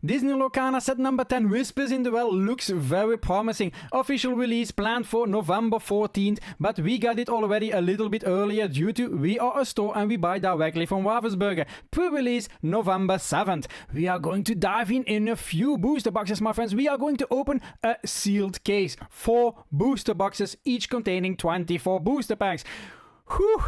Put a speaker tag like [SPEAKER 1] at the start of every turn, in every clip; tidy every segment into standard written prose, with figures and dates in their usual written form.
[SPEAKER 1] Disney Lorcana set number 10 Whispers in the Well looks very promising. Official release planned for November 14th, but we got it already a little bit earlier due to we are a store and we buy directly from Ravensburger. Pre-release November 7th. We are going to dive in a few booster boxes, my friends. We are going to open a sealed case. 4 booster boxes, each containing 24 booster packs. Whew!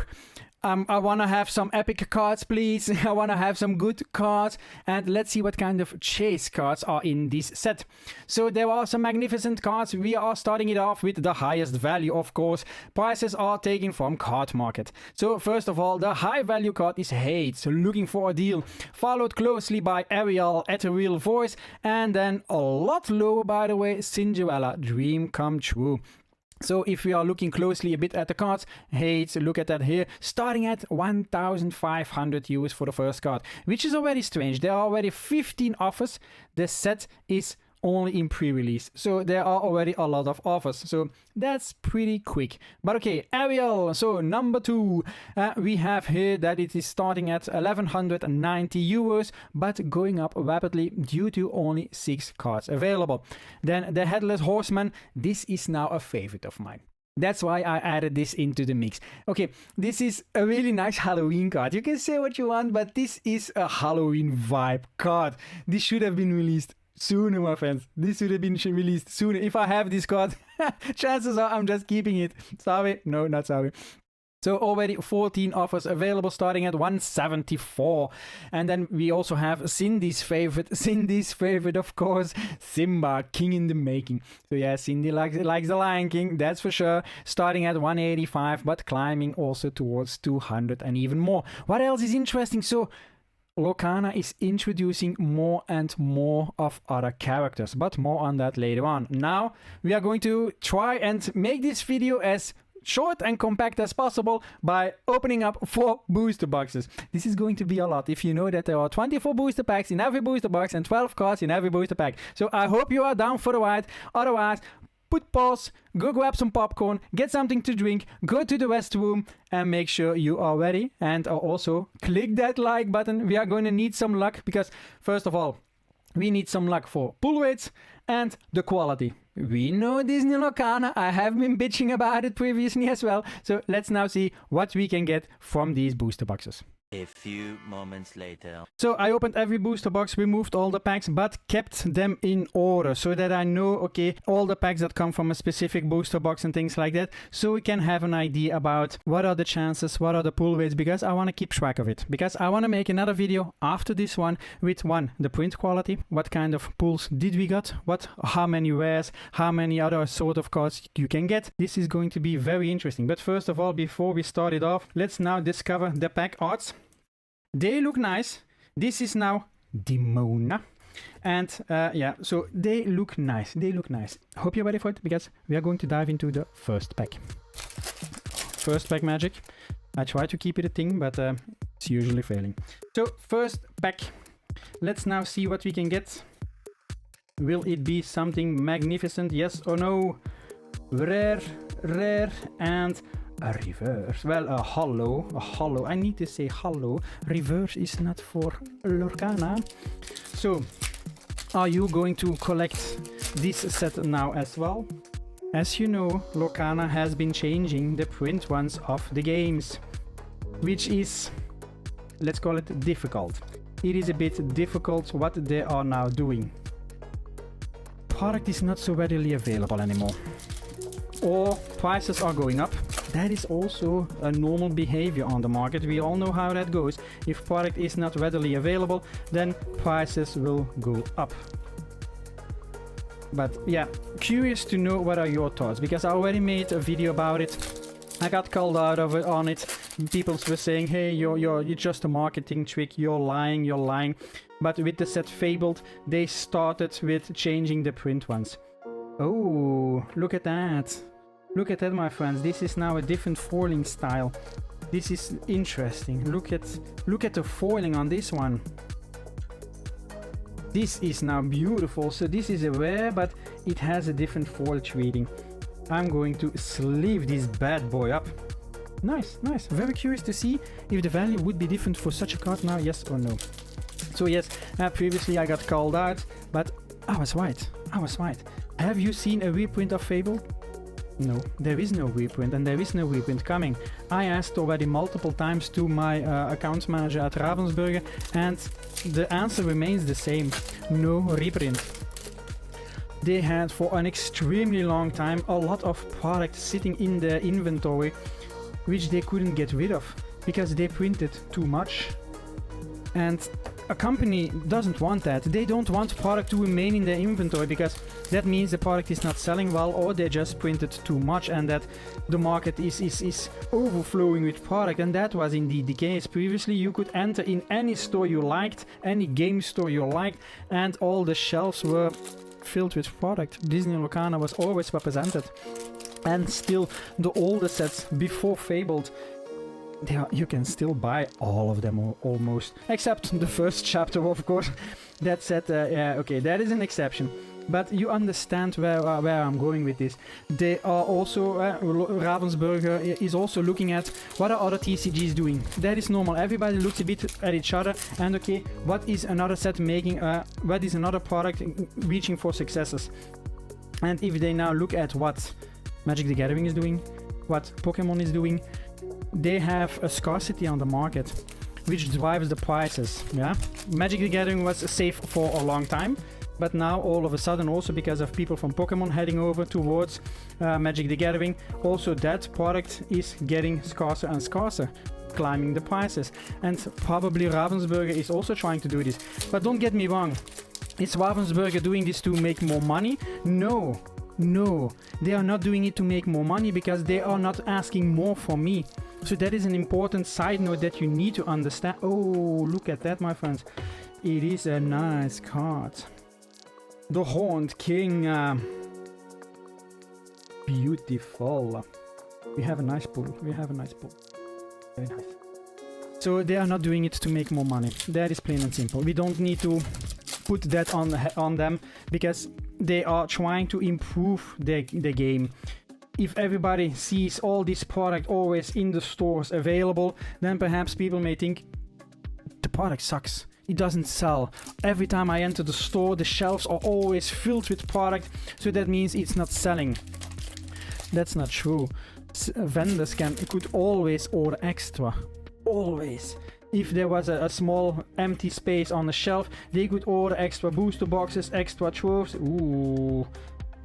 [SPEAKER 1] I want to have some epic cards, please. I want to have some good cards. And let's see what kind of chase cards are in this set. So there are some magnificent cards. We are starting it off with the highest value, of course. Prices are taken from Card Market. So first of all, the high value card is Hades, looking for a deal. Followed closely by Ariel, Ethereal Voice. And then a lot lower, by the way, Cinderella, Dream Come True. So if we are looking closely a bit at the cards, Hades, look at that here, starting at 1,500 euros for the first card, which is already strange. There are already 15 offers. The set is only in pre-release, so there are already a lot of offers, so that's pretty quick. But okay, Ariel, so number 2, we have here that it is starting at 1,190 euros, but going up rapidly due to only 6 cards available. Then the Headless Horseman, this is now a favorite of mine. That's why I added this into the mix. Okay, this is a really nice Halloween card. You can say what you want, but this is a Halloween vibe card. This should have been released sooner, my friends. This should have been released sooner. If I have this card, chances are I'm just keeping it. Sorry. No, not sorry. So already 14 offers available starting at 174. And then we also have Cindy's favorite, of course, Simba, King in the Making. So yeah, Cindy likes the Lion King, that's for sure. Starting at 185, but climbing also towards 200 and even more. What else is interesting? So Lorcana is introducing more and more of other characters, but more on that later on. Now we are going to try and make this video as short and compact as possible by opening up 4 booster boxes. This is going to be a lot if you know that there are 24 booster packs in every booster box and 12 cards in every booster pack. So I hope you are down for the ride. Otherwise, put pause, go grab some popcorn, get something to drink, go to the restroom, and make sure you are ready. And also click that like button. We are going to need some luck because, first of all, we need some luck for pull rates and the quality. We know Disney Lorcana. I have been bitching about it previously as well. So let's now see what we can get from these booster boxes.
[SPEAKER 2] A few moments later.
[SPEAKER 1] So I opened every booster box, removed all the packs, but kept them in order so that I know, okay, all the packs that come from a specific booster box and things like that, so we can have an idea about what are the chances, what are the pull rates, because I want to keep track of it. Because I want to make another video after this one with the print quality, what kind of pulls did we got, how many rares, how many other sort of cards you can get. This is going to be very interesting. But first of all, before we start it off, let's now discover the pack arts. They look nice. This is now Demona. And yeah, so they look nice. They look nice. Hope you're ready for it because we are going to dive into the first pack. First pack magic. I try to keep it a thing, but it's usually failing. So first pack. Let's now see what we can get. Will it be something magnificent? Yes or no? Rare, and a reverse. Well, a hollow. I need to say hollow. Reverse is not for Lorcana. So, are you going to collect this set now as well? As you know, Lorcana has been changing the print ones of the games, which is, let's call it difficult. It is a bit difficult what they are now doing. Product is not so readily available anymore. Or prices are going up. That is also a normal behavior on the market. We all know how that goes. If product is not readily available, then prices will go up. But yeah, curious to know what are your thoughts, because I already made a video about it. I got called out on it. People were saying, hey, you're just a marketing trick, you're lying. But with the set Fabled, they started with changing the print ones. Oh, look at that. Look at that, my friends. This is now a different foiling style. This is interesting. Look at the foiling on this one. This is now beautiful. So this is a rare, but it has a different foil treating. I'm going to sleeve this bad boy up. Nice. Very curious to see if the value would be different for such a card now, yes or no. So yes, previously I got called out, but I was right. I was right. Have you seen a reprint of Fable? No, there is no reprint, and there is no reprint coming. I asked already multiple times to my account manager at Ravensburger, and the answer remains the same. No reprint. They had for an extremely long time a lot of product sitting in their inventory, which they couldn't get rid of, because they printed too much. And a company doesn't want that. They don't want product to remain in their inventory, because that means the product is not selling well, or they just printed too much and that the market is overflowing with product. And that was indeed the case. Previously you could enter in any store you liked, any game store you liked, and all the shelves were filled with product. Disney Lorcana was always represented. And still the older sets before Fabled, you can still buy all of them almost, except the first chapter, of course. That said, yeah, okay, that is an exception. But you understand where I'm going with this. They are also, Ravensburger is also looking at what are other TCGs doing. That is normal. Everybody looks a bit at each other and okay, what is another set making, what is another product reaching for successes. And if they now look at what Magic the Gathering is doing, what Pokemon is doing, they have a scarcity on the market, which drives the prices. Yeah, Magic the Gathering was safe for a long time, but now all of a sudden, also because of people from Pokemon heading over towards Magic the Gathering, also that product is getting scarcer and scarcer, climbing the prices. And probably Ravensburger is also trying to do this. But don't get me wrong, is Ravensburger doing this to make more money? No. No, they are not doing it to make more money, because they are not asking more from me. So that is an important side note that you need to understand. Oh, look at that, my friends. It is a nice card. The Horned King. Beautiful. We have a nice pull. We have a nice pull. Very nice. So they are not doing it to make more money. That is plain and simple. We don't need to put that on them, because they are trying to improve the game. If everybody sees all this product always in the stores available, then perhaps people may think the product sucks. It doesn't sell. Every time I enter the store, the shelves are always filled with product, so that means it's not selling. That's not true. Vendors could always order extra. Always. If there was a small empty space on the shelf, they could order extra booster boxes, extra troves. Ooh,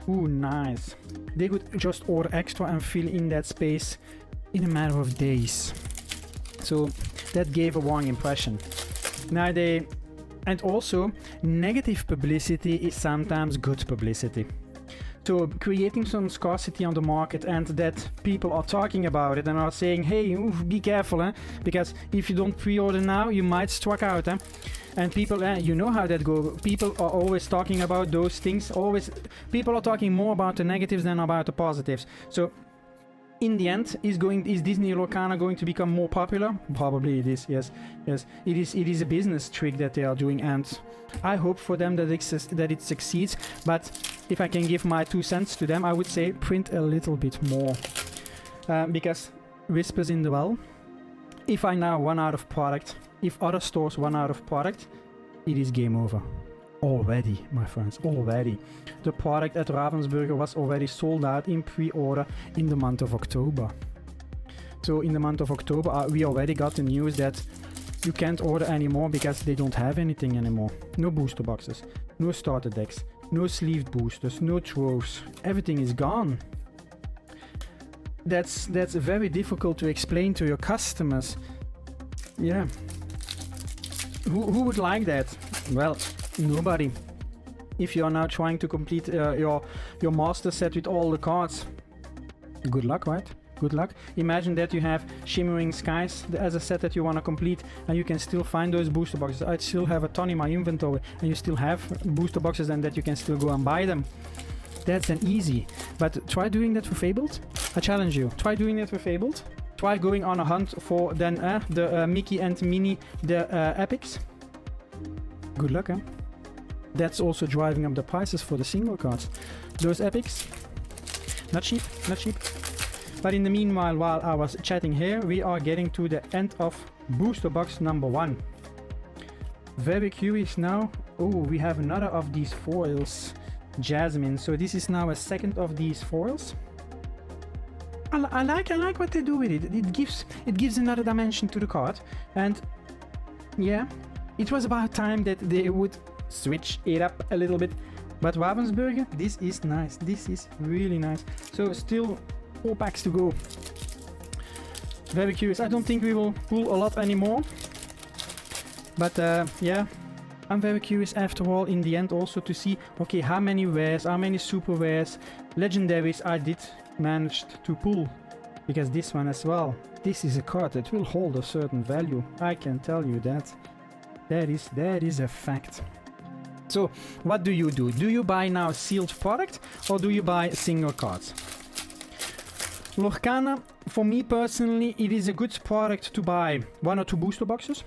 [SPEAKER 1] nice. They could just order extra and fill in that space in a matter of days. So that gave a wrong impression. Now and also negative publicity is sometimes good publicity. So creating some scarcity on the market, and that people are talking about it and are saying, hey, be careful, eh? Because if you don't pre-order now, you might strike out. Eh? And people, you know how that goes. People are always talking about those things. People are talking more about the negatives than about the positives. So in the end, is Disney Lorcana going to become more popular? Probably it is, yes. It is a business trick that they are doing, and I hope for them that it succeeds. But if I can give my 2 cents to them, I would say print a little bit more. Because whispers in the well, if I now run out of product, if other stores run out of product, it is game over. Already, my friends, already. The product at Ravensburger was already sold out in pre-order in the month of October. So in the month of October, we already got the news that you can't order anymore because they don't have anything anymore. No booster boxes, no starter decks, no sleeved boosters, no troves. Everything is gone. That's very difficult to explain to your customers. Yeah. Who would like that? Well, nobody. If you are now trying to complete your master set with all the cards, good luck, right? Good luck. Imagine that you have Shimmering Skies as a set that you want to complete, and you can still find those booster boxes. I still have a ton in my inventory, and you still have booster boxes, and that you can still go and buy them. That's an easy. But try doing that for Fabled. I challenge you. Try doing that for Fabled. Try going on a hunt for then the Mickey and Minnie, the epics. Good luck, eh? That's also driving up the prices for the single cards. Those epics, not cheap, not cheap. But in the meanwhile, while I was chatting here, we are getting to the end of booster box number 1. Very curious now. Oh, we have another of these foils, Jasmine. So this is now a second of these foils. I like what they do with it. It gives another dimension to the card, and yeah, it was about time that they would switch it up a little bit. But Ravensburger, this is nice. This is really nice. So still 4 packs to go. Very curious. I don't think we will pull a lot anymore. But yeah, I'm very curious after all in the end also to see, okay, how many rares, how many super rares, legendaries I did manage to pull. Because this one as well, this is a card that will hold a certain value. I can tell you that. That is a fact. So what do? Do you buy now sealed product or do you buy single cards? Lorcana, for me personally, it is a good product to buy 1 or 2 booster boxes.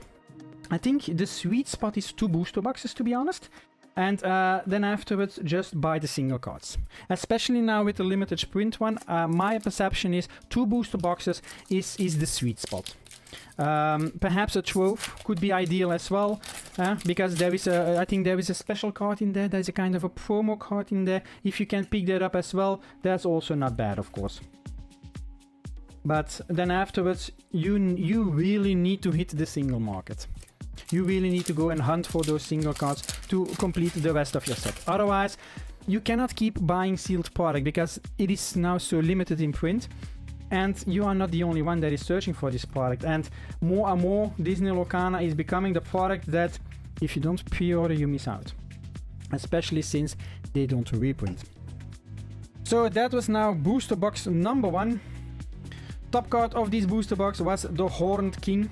[SPEAKER 1] I think the sweet spot is 2 booster boxes, to be honest. And then afterwards just buy the single cards. Especially now with the limited print one, my perception is 2 booster boxes is the sweet spot. Perhaps a trove could be ideal as well, because there is I think there is a special card in there. There's a kind of a promo card in there. If you can pick that up as well, that's also not bad, of course. But then afterwards, you really need to hit the single market. You really need to go and hunt for those single cards to complete the rest of your set. Otherwise, you cannot keep buying sealed product because it is now so limited in print. And you are not the only one that is searching for this product. And more and more, Disney Lorcana is becoming the product that if you don't pre-order, you miss out. Especially since they don't reprint. So that was now booster box number 1. Top card of this booster box was the Horned King.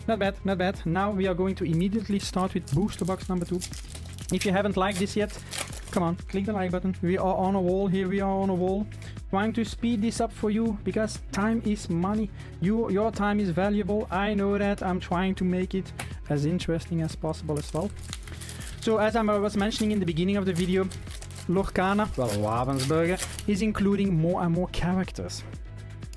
[SPEAKER 1] Not bad, not bad. Now we are going to immediately start with booster box number 2. If you haven't liked this yet, come on, click the like button. We are on a wall here, we are on a wall. Trying to speed this up for you because time is money. Your time is valuable. I know that. I'm trying to make it as interesting as possible as well. So as I was mentioning in the beginning of the video, Lorcana, well, Ravensburger, is including more and more characters.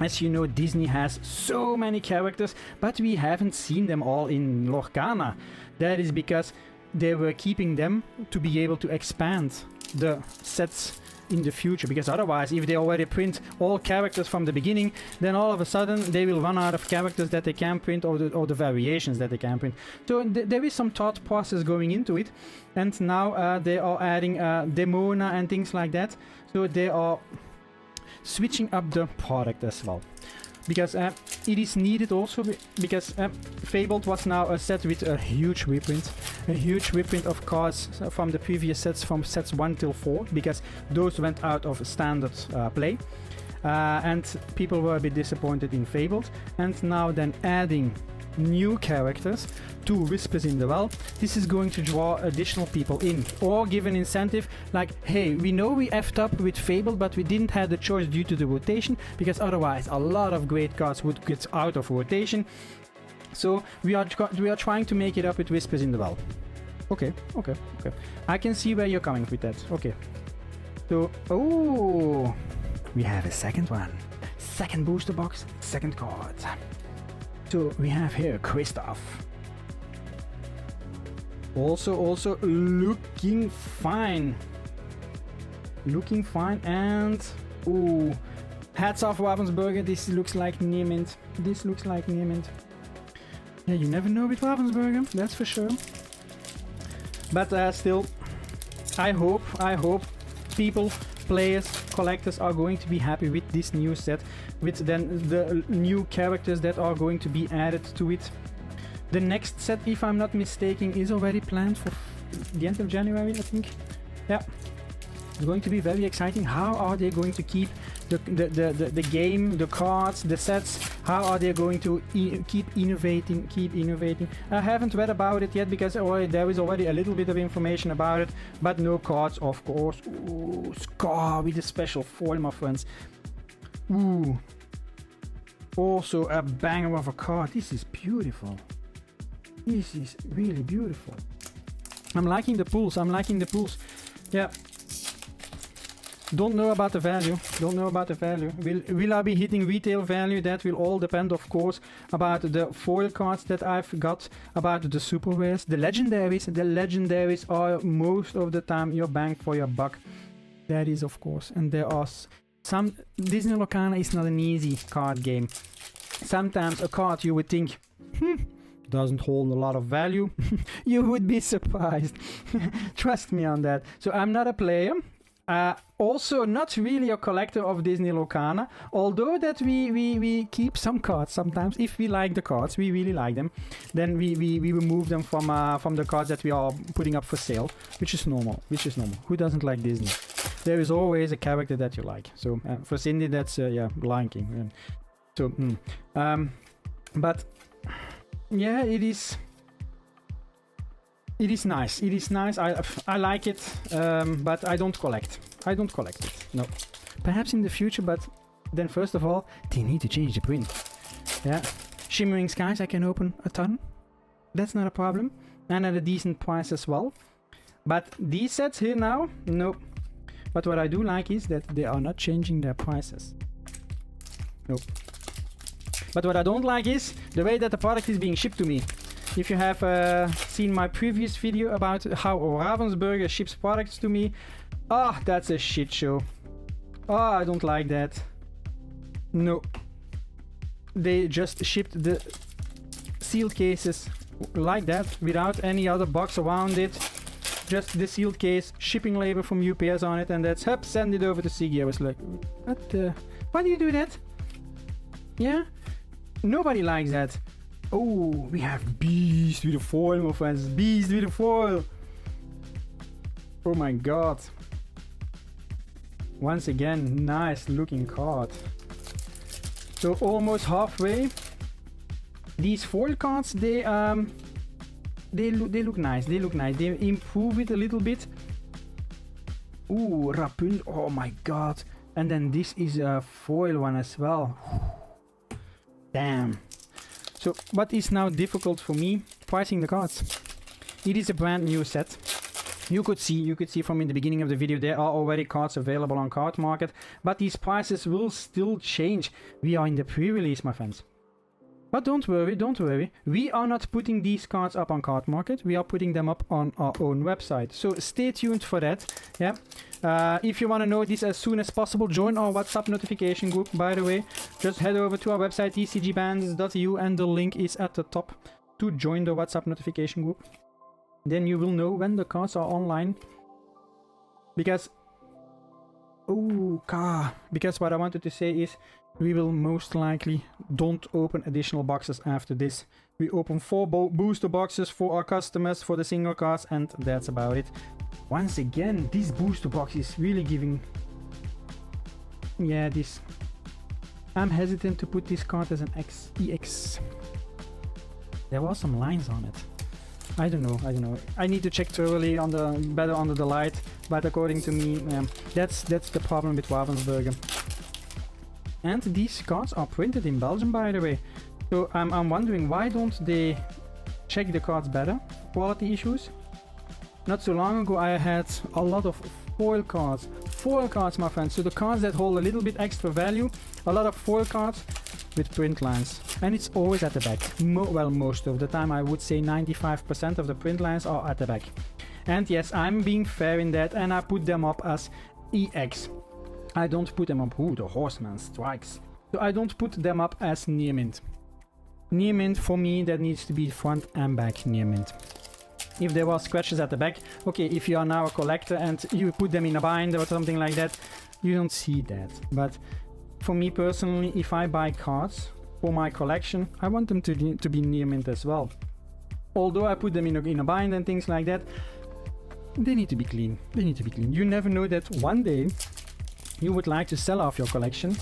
[SPEAKER 1] As you know, Disney has so many characters, but we haven't seen them all in Lorcana. That is because they were keeping them to be able to expand the sets in the future, because otherwise, if they already print all characters from the beginning, then all of a sudden they will run out of characters that they can print, or the variations that they can print. So there is some thought process going into it, and now they are adding Demona and things like that. So they are switching up the product as well, because it is needed also, because Fabled was now a set with a huge reprint of cards from the previous sets, from sets 1 till 4, because those went out of standard play, and people were a bit disappointed in Fabled. And now then adding new characters to Whispers in the Well, this is going to draw additional people in, or give an incentive like, hey, we know we effed up with Fabled, but we didn't have the choice due to the rotation, because otherwise a lot of great cards would get out of rotation. So we are trying to make it up with Whispers in the Well. Okay. I can see where you're coming with that. Okay. So, oh, we have a second one. Second booster box, second card. So we have here Kristoff. Also looking fine. And ooh, hats off Ravensburger. This looks like near mint. Yeah, you never know with Ravensburger, that's for sure. But still, I hope people, players, collectors are going to be happy with this new set, with then the new characters that are going to be added to it. The next set, if I'm not mistaken, is already planned for the end of January, I think. Yeah, it's going to be very exciting. How are they going to keep the game, the cards, the sets? How are they going to keep innovating? I haven't read about it yet, because there is already a little bit of information about it, but no cards, of course. Ooh, Scar with a special foil, my friends. Ooh, also a banger of a card. This is beautiful. This is really beautiful. I'm liking the pulls. Yeah. Don't know about the value. Don't know about the value. Will I be hitting retail value? That will all depend, of course, about the foil cards that I've got, about the super rares, the legendaries. The legendaries are most of the time your bang for your buck. That is, of course. And there are some... Disney Lorcana is not an easy card game. Sometimes a card you would think, doesn't hold a lot of value. You would be surprised. Trust me on that. So I'm not a player. Also not really a collector of Disney Lorcana, although that we keep some cards sometimes. If we like the cards, we really like them, then we remove them from the cards that we are putting up for sale, which is normal. Who doesn't like Disney? There is always a character that you like. So for Cindy, that's yeah, Lion King. So but yeah, it is nice. It is nice. I like it, but I don't collect. I don't collect it. No. Perhaps in the future, but then first of all, they need to change the print. Yeah. Shimmering Skies, I can open a ton. That's not a problem. And at a decent price as well. But these sets here now, no. But what I do like is that they are not changing their prices. No. But what I don't like is the way that the product is being shipped to me. If you have seen my previous video about how Ravensburger ships products to me, that's a shit show. I don't like that. No. They just shipped the sealed cases like that, without any other box around it. Just the sealed case, shipping label from UPS on it, and that's up, send it over to Siggy. I was like, what? Why do you do that? Yeah? Nobody likes that. Oh, we have Beast with a foil, my friends. Beast with a foil. Oh my god. Once again, nice looking card. So almost halfway. These foil cards, they look nice. They look nice. They improve it a little bit. Ooh, Rapunzel. Oh my god. And then this is a foil one as well. Damn. So what is now difficult for me? Pricing the cards. It is a brand new set. You could see from in the beginning of the video there are already cards available on Card Market, but these prices will still change. We are in the pre-release, my friends. But don't worry, don't worry. We are not putting these cards up on Card Market. We are putting them up on our own website. So stay tuned for that. Yeah. If you want to know this as soon as possible, join our WhatsApp notification group. By the way, just head over to our website tcgbands.eu and the link is at the top to join the WhatsApp notification group. Then you will know when the cards are online. Because what I wanted to say is we will most likely don't open additional boxes after this. We open 4 booster boxes for our customers for the single cards, and that's about it. Once again, this booster box is really giving... Yeah, this... I'm hesitant to put this card as an EX. There were some lines on it. I don't know. I need to check thoroughly on the better under the light, but according to me, that's the problem with Ravensburger. And these cards are printed in Belgium, by the way. So I'm wondering, why don't they check the cards better? Quality issues? Not so long ago I had a lot of foil cards. Foil cards, my friends. So the cards that hold a little bit extra value. A lot of foil cards with print lines. And it's always at the back. Well, most of the time, I would say 95% of the print lines are at the back. And yes, I'm being fair in that, and I put them up as EX. I don't put them up... Ooh, the Horseman Strikes. So I don't put them up as near mint. Near mint, for me, that needs to be front and back near mint. If there were scratches at the back, okay, if you are now a collector and you put them in a binder or something like that, you don't see that. But for me personally, if I buy cards for my collection, I want them to be near mint as well. Although I put them in a binder and things like that, they need to be clean. They need to be clean. You never know that one day you would like to sell off your collection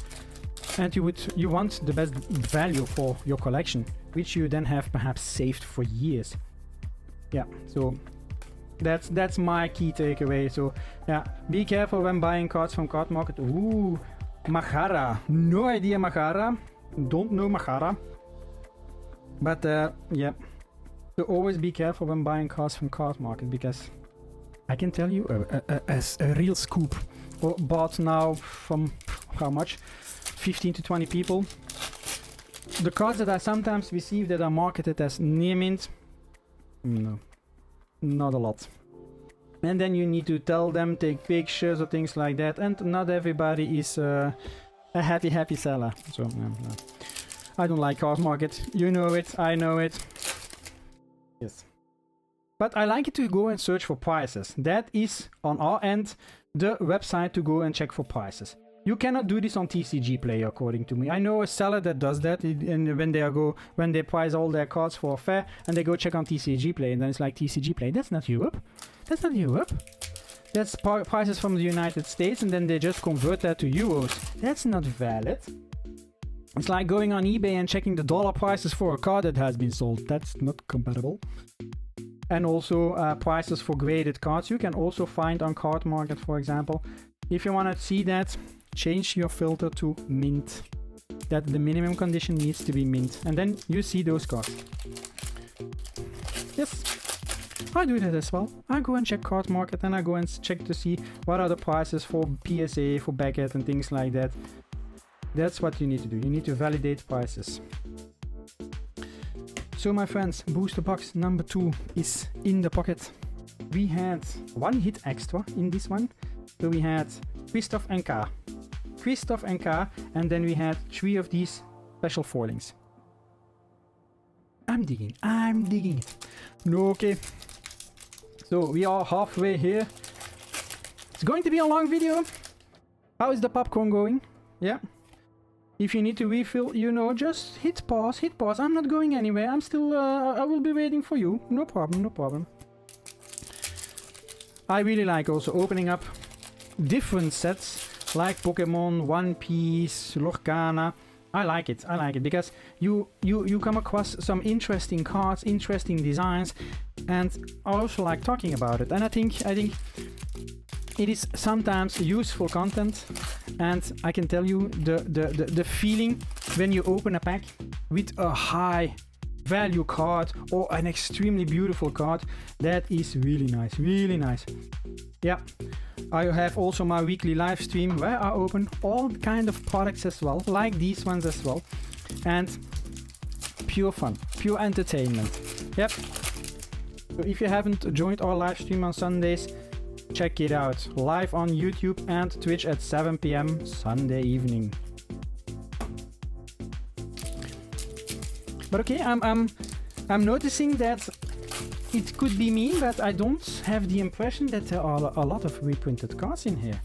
[SPEAKER 1] and you want the best value for your collection, which you then have perhaps saved for years. Yeah, so that's my key takeaway. So yeah, be careful when buying cards from Card Market. Ooh, Magara. No idea Magara. Don't know Magara. But yeah, so always be careful when buying cards from Card Market, because I can tell you a real scoop. or bought now from how much? 15 to 20 people. The cards that I sometimes receive that are marketed as near mint, no, not a lot. And then you need to tell them, take pictures or things like that, and not everybody is a happy seller. So no. I don't like card market. You know it, I know it. Yes. But I like it to go and search for prices. That is, on our end, the website to go and check for prices. You cannot do this on TCG Player, according to me. I know a seller that does that, and when they price all their cards for a fair, and they go check on TCG Player, and then it's like, TCG Player, that's not Europe. That's not Europe. That's prices from the United States, and then they just convert that to euros. That's not valid. It's like going on eBay and checking the dollar prices for a card that has been sold. That's not compatible. And also prices for graded cards. You can also find on Card Market, for example. If you want to see that, change your filter to mint. That the minimum condition needs to be mint. And then you see those cards. Yes, I do that as well. I go and check Card Market and I go and check to see what are the prices for PSA, for Beckett and things like that. That's what you need to do. You need to validate prices. So my friends, booster box number 2 is in the pocket. We had 1 hit extra in this one. So we had Christoph and K. And then we had 3 of these special foilings. I'm digging it. No, okay. So we are halfway here. It's going to be a long video. How is the popcorn going? Yeah. If you need to refill, you know, just hit pause. I'm not going anywhere. I'm still, I will be waiting for you. No problem. I really like also opening up different sets like Pokemon, One Piece, Lorcana. I like it because you come across some interesting cards, interesting designs, and I also like talking about it. And I think it is sometimes useful content, and I can tell you the feeling when you open a pack with a high value card or an extremely beautiful card, that is really nice. Yeah, I have also my weekly live stream where I open all kind of products as well, like these ones as well, and pure fun, pure entertainment. Yep. So if you haven't joined our live stream on Sundays, check it out, live on YouTube and Twitch at 7 PM Sunday evening. But okay, I'm noticing that it could be me, but I don't have the impression that there are a lot of reprinted cards in here.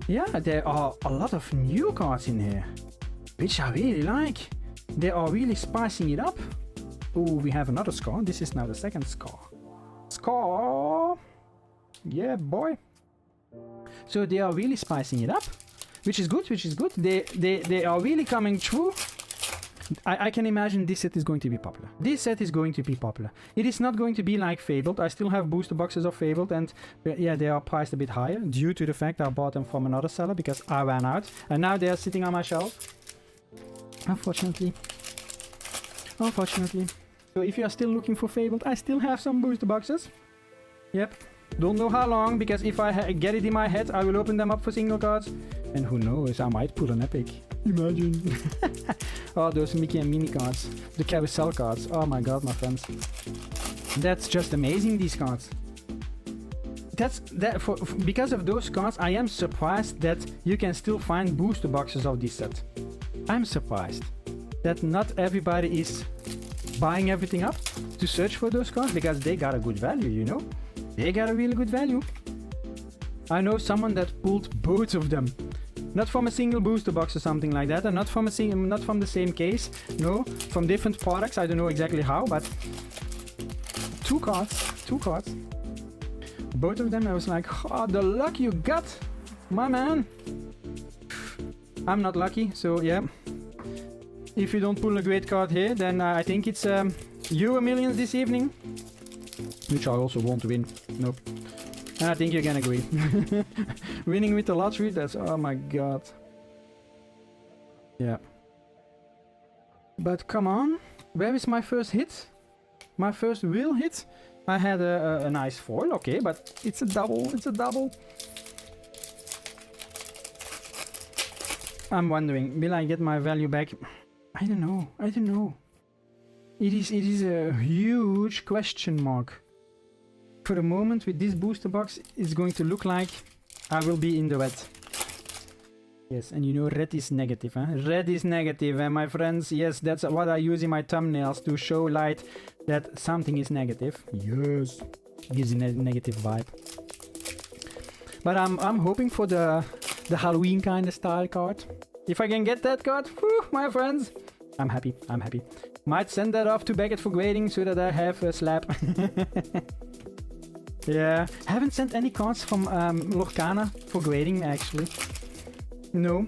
[SPEAKER 1] Yeah, there are a lot of new cards in here, which I really like. They are really spicing it up. Oh, we have another scar. This is now the second scar. Scar! Yeah, boy. So they are really spicing it up, which is good. They are really coming through. I can imagine this set is going to be popular. It is not going to be like Fabled. I still have booster boxes of Fabled, and yeah, they are priced a bit higher due to the fact I bought them from another seller because I ran out, and now they are sitting on my shelf. Unfortunately. So if you are still looking for Fabled, I still have some booster boxes. Yep. Don't know how long, because if I get it in my head, I will open them up for single cards. And who knows, I might pull an epic. Imagine. Oh, those Mickey and Minnie cards. The carousel cards. Oh my god, my friends. That's just amazing, these cards. Because of those cards, I am surprised that you can still find booster boxes of this set. I'm surprised that not everybody is buying everything up to search for those cards, because they got a good value, you know? They got a really good value. I know someone that pulled both of them. Not from a single booster box or something like that, and not from the same case. No, from different products. I don't know exactly how, but two cards. Both of them, I was like, oh, the luck you got, my man. I'm not lucky, so yeah. If you don't pull a great card here, then I think it's Euro Millions this evening, which I also won't win. Nope. And I think you're gonna agree. Winning with the lottery, that's, oh my god. Yeah. But come on, where is my first hit? My first real hit? I had a nice foil, okay, but it's a double, I'm wondering, will I get my value back? I don't know. I don't know. It is a huge question mark. For the moment, with this booster box, it's going to look like I will be in the red. Yes, and you know red is negative, huh? Red is negative, my friends. Yes, that's what I use in my thumbnails to show light that something is negative. Yes, gives a negative vibe. But I'm hoping for the Halloween kind of style card. If I can get that card, whew, my friends, I'm happy. I'm happy. Might send that off to Beckett for grading so that I have a slab. Yeah, haven't sent any cards from Lorcana for grading actually. No,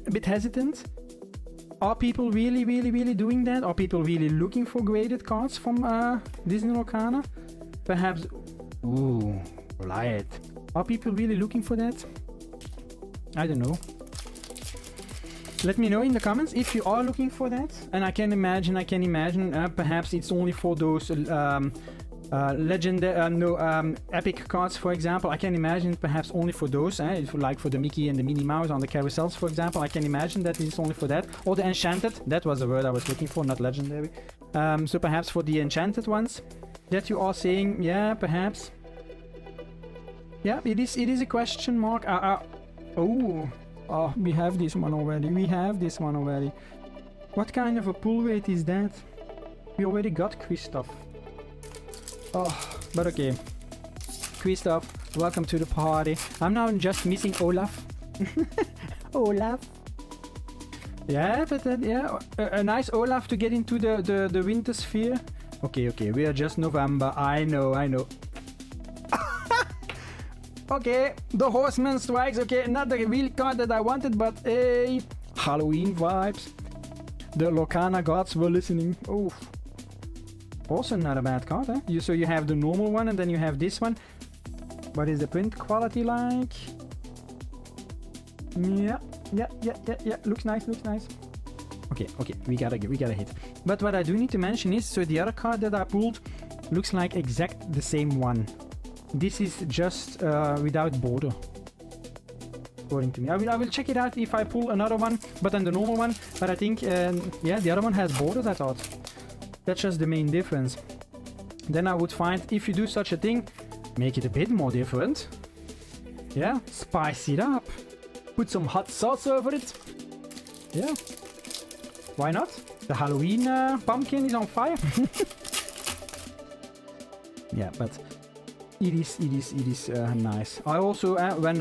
[SPEAKER 1] a bit hesitant. Are people really doing that? Are people really looking for graded cards from Disney Lorcana? Perhaps. Ooh, light. Are people really looking for that? I don't know. Let me know in the comments if you are looking for that. And I can imagine, perhaps it's only for those epic cards, for example. I can imagine perhaps only for those, like for the Mickey and the Minnie Mouse on the carousels, for example. I can imagine that it's only for that. Or the enchanted, that was the word I was looking for, not legendary. So perhaps for the enchanted ones that you are saying, yeah, perhaps. Yeah, it is a question mark. Oh, we have this one already. What kind of a pull rate is that? We already got Kristoff. Oh, but okay. Kristoff, welcome to the party. I'm now just missing Olaf. Olaf. Yeah, but yeah, a nice Olaf to get into the winter sphere. Okay, we are just November. I know. Okay, the Horseman strikes. Okay, not the real card that I wanted, but hey, Halloween vibes. The Lorcana gods were listening. Oh. Also not a bad card, eh? So you have the normal one and then you have this one. What is the print quality like? Yeah. Looks nice. Okay, we gotta hit. But what I do need to mention is, so the other card that I pulled looks like exact the same one. This is just without border, according to me. I will check it out if I pull another one, but then the normal one. But I think, yeah, the other one has borders, I thought. That's just the main difference. Then I would find, if you do such a thing, make it a bit more different. Yeah, spice it up. Put some hot sauce over it. Yeah. Why not? The Halloween pumpkin is on fire. Yeah, but it is nice. I also, when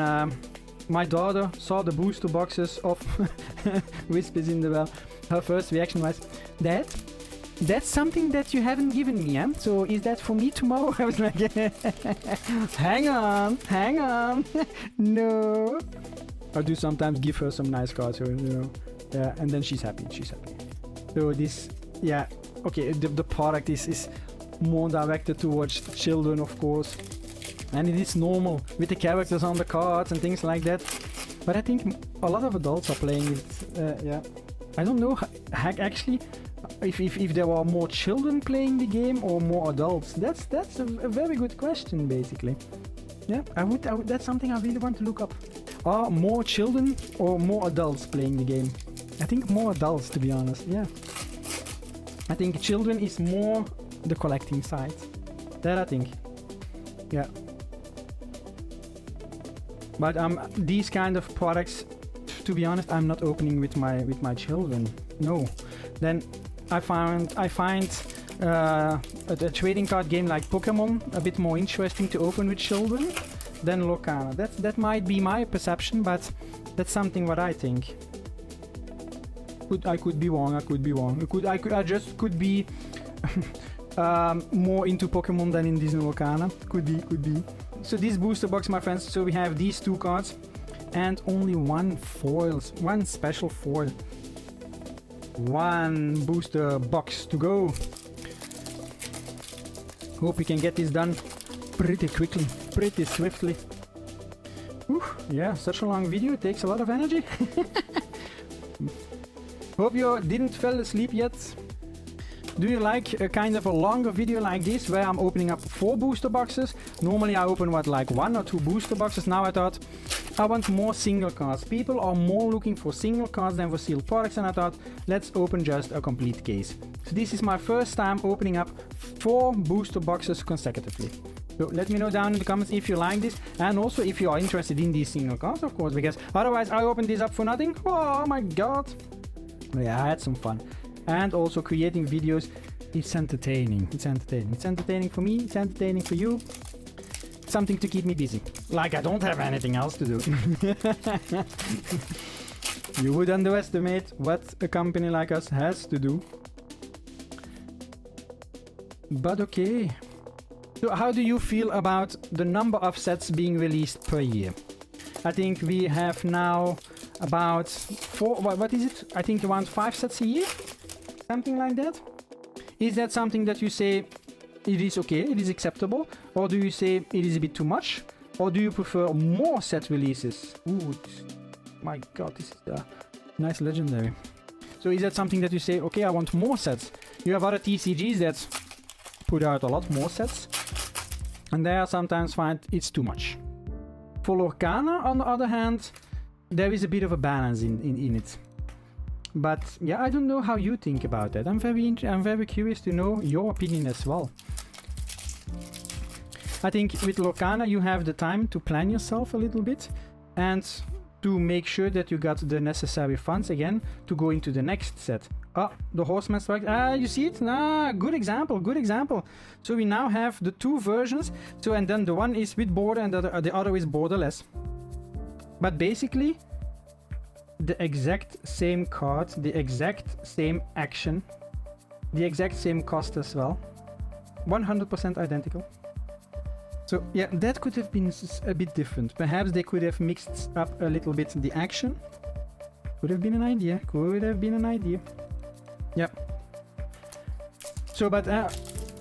[SPEAKER 1] my daughter saw the booster boxes of Whispers in the Well, her first reaction was, Dad, that's something that you haven't given me, eh? So is that for me tomorrow? I was like, hang on. No. I do sometimes give her some nice cards, you know. Yeah, and then she's happy. So this, yeah, okay, the product is more directed towards children, of course. And it is normal with the characters on the cards and things like that. But I think a lot of adults are playing it, yeah. I don't know, actually, if there are more children playing the game or more adults. That's a very good question, basically. Yeah, I would, that's something I really want to look up. Are more children or more adults playing the game? I think more adults, to be honest, yeah. I think children is more the collecting side. That I think. Yeah. But these kind of products, to be honest, I'm not opening with my children. No. Then I find a trading card game like Pokemon a bit more interesting to open with children than Lorcana. That might be my perception, but that's something what I think. I could be wrong. I just could be more into Pokemon than in Disney Lorcana. Could be. So this booster box, my friends. So we have these two cards and only one special foil. One booster box to go. Hope we can get this done pretty quickly, pretty swiftly. Whew, yeah, such a long video takes a lot of energy. Hope you didn't fall asleep yet. Do you like a kind of a longer video like this where I'm opening up 4 booster boxes? Normally I open what, like 1 or 2 booster boxes. Now I thought I want more single cards. People are more looking for single cards than for sealed products, and I thought let's open just a complete case. So this is my first time opening up 4 booster boxes consecutively. So let me know down in the comments if you like this, and also if you are interested in these single cards, of course, because otherwise I opened this up for nothing. Oh my god. Yeah, I had some fun. And also creating videos, it's entertaining. It's entertaining. It's entertaining for me, it's entertaining for you. Something to keep me busy. Like I don't have anything else to do. You would underestimate what a company like us has to do. But okay. So how do you feel about the number of sets being released per year? I think we have now about 4, what is it? I think around 5 sets a year? Something like that? Is that something that you say it is okay, it is acceptable? Or do you say it is a bit too much? Or do you prefer more set releases? Ooh, my god, this is a nice legendary. So is that something that you say, okay, I want more sets? You have other TCGs that put out a lot more sets, and there I sometimes find it's too much. For Lorcana, on the other hand, there is a bit of a balance in it. But yeah, I don't know how you think about that. I'm very curious to know your opinion as well. I think with Lorcana you have the time to plan yourself a little bit and to make sure that you got the necessary funds again to go into the next set. Ah, the Horseman Strike. Ah, you see it? Ah, good example, good example. So we now have the 2 versions. So, and then the one is with border and the other is borderless. But basically, the exact same card, the exact same action, the exact same cost as well. 100% identical. So yeah, that could have been a bit different. Perhaps they could have mixed up a little bit the action. Could have been an idea. Could have been an idea. Yeah. So, but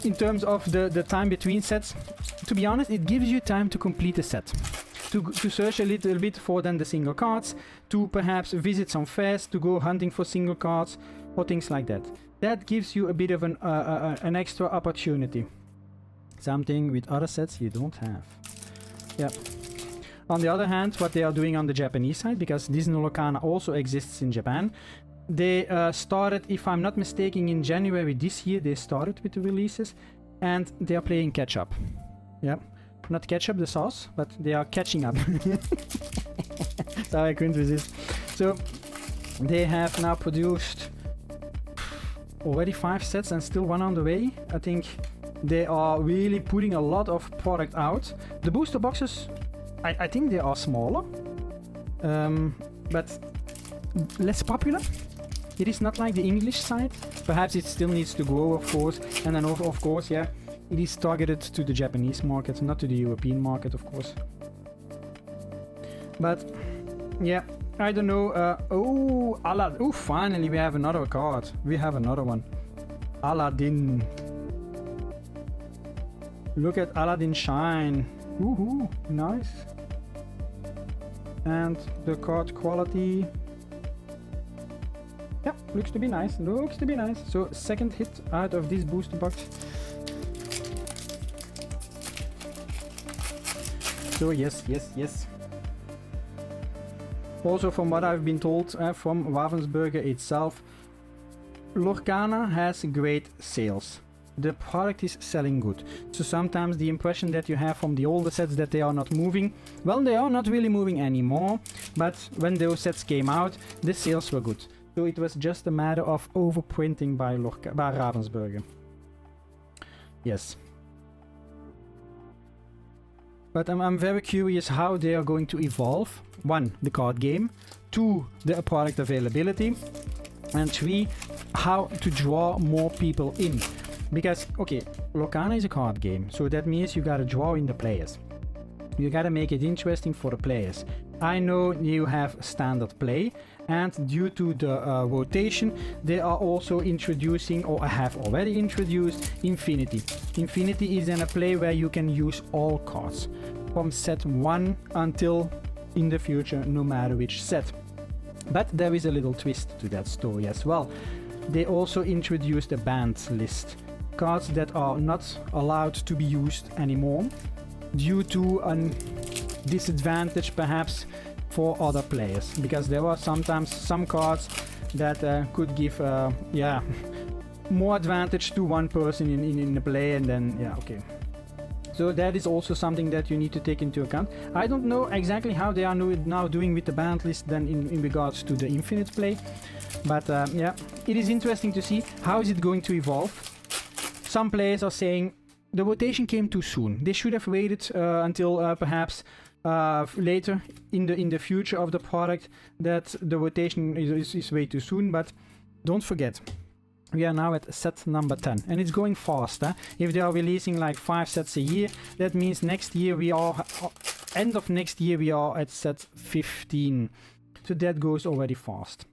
[SPEAKER 1] in terms of the time between sets, to be honest, it gives you time to complete a set. To search a little bit for then the single cards, to perhaps visit some fairs, to go hunting for single cards, or things like that. That gives you a bit of an extra opportunity. Something with other sets you don't have. Yeah. On the other hand, what they are doing on the Japanese side, because Disney Lorcana also exists in Japan, they started, if I'm not mistaken, in January this year, they started with the releases, and they are playing catch up. Yeah. Not catch up the sauce, but they are catching up. Sorry, I couldn't resist. So, they have now produced already 5 sets and still 1 on the way. I think they are really putting a lot of product out. The booster boxes, I think they are smaller, but less popular. It is not like the English side. Perhaps it still needs to grow, of course. And then of course, yeah, it is targeted to the Japanese market, not to the European market, of course. But yeah, I don't know. Oh, Aladdin. Oh, finally we have another card. We have another one. Aladdin. Look at Aladdin shine. Woohoo, nice. And the card quality. Yeah, looks to be nice. Looks to be nice. So, second hit out of this booster box. So yes, yes, yes. Also, from what I've been told from Ravensburger itself, Lorcana has great sales. The product is selling good. So sometimes the impression that you have from the older sets that they are not moving, well, they are not really moving anymore, but when those sets came out, the sales were good. So it was just a matter of overprinting by Ravensburger. Yes. But I'm very curious how they are going to evolve. 1, the card game. 2, the product availability. And 3, how to draw more people in. Because, okay, Lorcana is a card game, so that means you gotta draw in the players. You gotta make it interesting for the players. I know you have standard play, and due to the rotation, they are also introducing, or have already introduced, Infinity. Infinity is in a play where you can use all cards, from set 1 until in the future, no matter which set. But there is a little twist to that story as well. they also introduced a banned list. Cards that are not allowed to be used anymore due to a disadvantage perhaps for other players, because there were sometimes some cards that could give more advantage to one person in the play, and then okay. So that is also something that you need to take into account. I don't know exactly how they are now doing with the banned list then in regards to the infinite play, but yeah, it is interesting to see how is it going to evolve. Some players are saying the rotation came too soon. They should have waited until perhaps later in the future of the product, that the rotation is way too soon. But don't forget, we are now at set number 10 and it's going fast. If they are releasing like 5 sets a year, that means next year we are end of next year we are at set 15, so that goes already fast.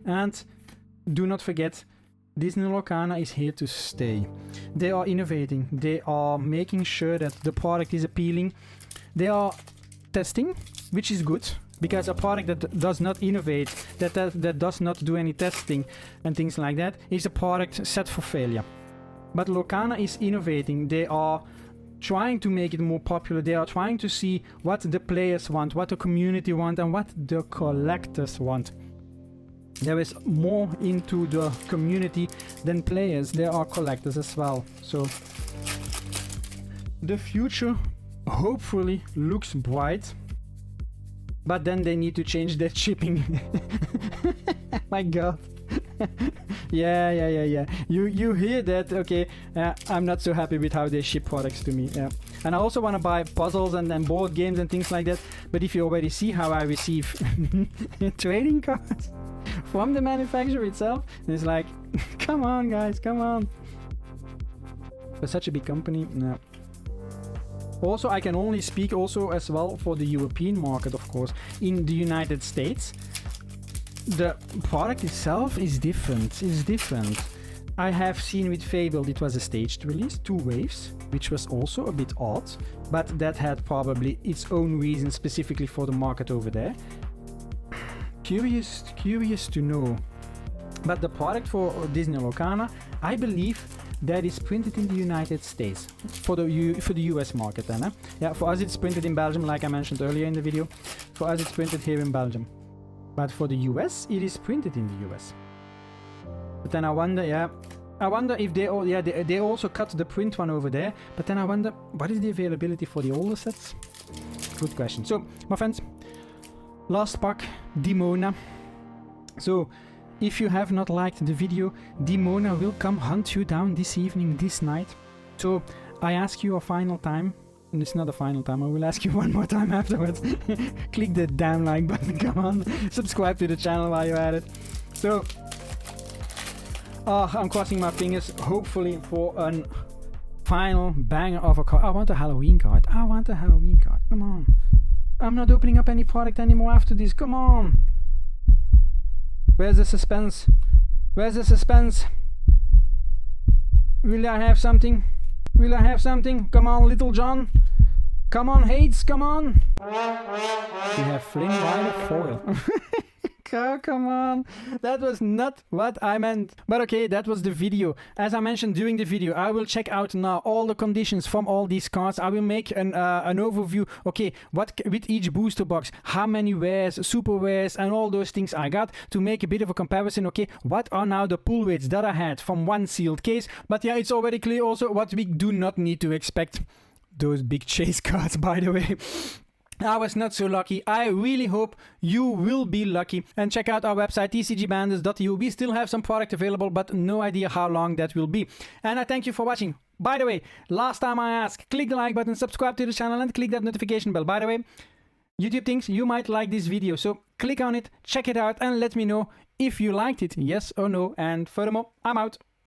[SPEAKER 1] And do not forget, Disney Lorcana is here to stay. They are innovating, they are making sure that the product is appealing. They are testing, which is good, because a product that does not innovate, that does not do any testing and things like that, is a product set for failure. But Lorcana is innovating. They are trying to make it more popular. They are trying to see what the players want, what the community want, and what the collectors want. There is more into the community than players. There are collectors as well. So the future hopefully looks bright, but then they need to change that shipping. My god. yeah. You hear that? Okay, I'm not so happy with how they ship products to me. Yeah, and I also want to buy puzzles and board games and things like that. But if you already see how I receive trading cards from the manufacturer itself, it's like, come on guys, come on. For such a big company, no. Also, I can only speak also as well for the European market, of course. In the United States, the product itself is different. It's different. I have seen with Fable, it was a staged release, 2 waves, which was also a bit odd, but that had probably its own reason specifically for the market over there. Curious to know. But the product for Disney Lorcana, I believe that is printed in the United States for the US market then. Yeah, for us it's printed in Belgium, like I mentioned earlier in the video. For us it's printed here in Belgium. But for the US, it is printed in the US. But then I wonder, if they also cut the print one over there. But then I wonder, what is the availability for the older sets? Good question. So, my friends, last pack, Demona. So, if you have not liked the video, Demona will come hunt you down this evening, this night. So I ask you a final time, and it's not a final time, I will ask you one more time afterwards. Click the damn like button, come on. Subscribe to the channel while you're at it. So, I'm crossing my fingers, hopefully for a final banger of a card. I want a Halloween card. Come on. I'm not opening up any product anymore after this, come on. Where's the suspense? Where's the suspense? Will I have something? Will I have something? Come on, Little John. Come on, Hades, come on. We have Fling Rider foil. Oh, come on. That was not what I meant. But okay, that was the video. As I mentioned during the video, I will check out now all the conditions from all these cards. I will make an overview. Okay, what with each booster box, how many wares, super wares, and all those things I got to make a bit of a comparison. Okay, what are now the pull rates that I had from one sealed case? But yeah, it's already clear also what we do not need to expect. Those big chase cards, by the way. I was not so lucky. I really hope you will be lucky. And check out our website, tcgbandits.eu. We still have some product available, but no idea how long that will be. And I thank you for watching. By the way, last time I asked, click the like button, subscribe to the channel, and click that notification bell. By the way, YouTube thinks you might like this video, so click on it, check it out, and let me know if you liked it, yes or no. And furthermore, I'm out.